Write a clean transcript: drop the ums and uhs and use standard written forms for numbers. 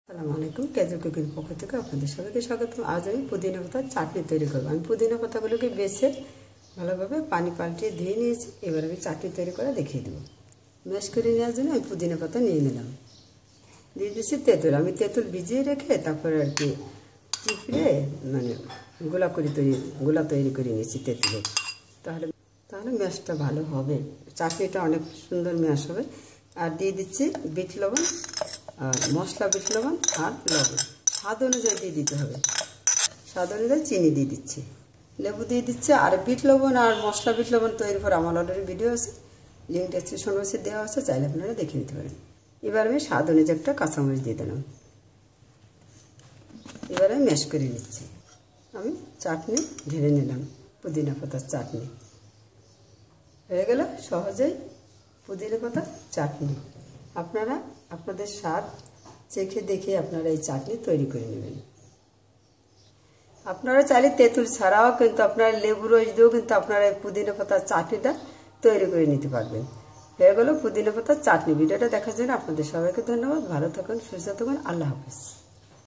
আসসালামু আলাইকুম কেজুর কুকিং পক্ষ থেকে আপনাদের সবাইকে স্বাগতম। আজ আমি পুদিনা পাতার চাটনি তৈরি করব। আমি পুদিনা পাতাগুলোকে বেছে ভালোভাবে পানি পাল্টিয়ে ধুয়ে নিয়েছি। এবার আমি চাটনি তৈরি করে দেখিয়ে দেবো। ম্যাশ করে নেওয়ার জন্য আমি পুদিনা পাতা নিয়ে নিলাম, দিয়ে দিচ্ছি তেঁতুল। আমি তেঁতুল ভিজিয়ে রেখে তারপরে আর কি চিপড়ে মানে গোলা তৈরি করে নিয়েছি তেঁতুলের। তাহলে ম্যাশটা ভালো হবে, চাটনিটা অনেক সুন্দর ম্যাশ হবে। আর দিয়ে দিচ্ছি বিট লবণ, আর মশলা বিট লবণ আর লবণ স্বাদ অনুযায়ী দিয়ে দিতে হবে। স্বাদ অনুযায়ী চিনি দিয়ে দিচ্ছি, লেবু দিয়ে দিচ্ছি। আর বিট লবণ আর মশলা বিট লবণ তৈরি করে আমার অলরেডি ভিডিও আছে, লিঙ্ক ডেসক্রিপশন বক্সে দেওয়া আছে, চাইলে আপনারা দেখে নিতে পারেন। এবার আমি স্বাদ অনুযায়ী একটা কাঁচামরিচ দিয়ে দিলাম। এবারে ম্যাশ করে নিচ্ছি। আমি চাটনি ঢেলে নিলাম, পুদিনা পাতার চাটনি হয়ে গেল সহজেই পুদিনা পাতার চাটনি। আপনারা আপনাদের স্বাদ চেখে দেখে আপনারা এই চাটনি তৈরি করে নেবেন। আপনারা চাইলে তেঁতুল ছাড়াও কিন্তু আপনারা লেবু রস দিয়েও কিন্তু আপনারা এই পুদিনা পাতার চাটনিটা তৈরি করে নিতে পারবেন। হয়ে গেল পুদিনা পাতার চাটনি। ভিডিওটা দেখার জন্য আপনাদের সবাইকে ধন্যবাদ। ভালো থাকুন, সুস্থ থাকুন। আল্লাহ হাফেজ।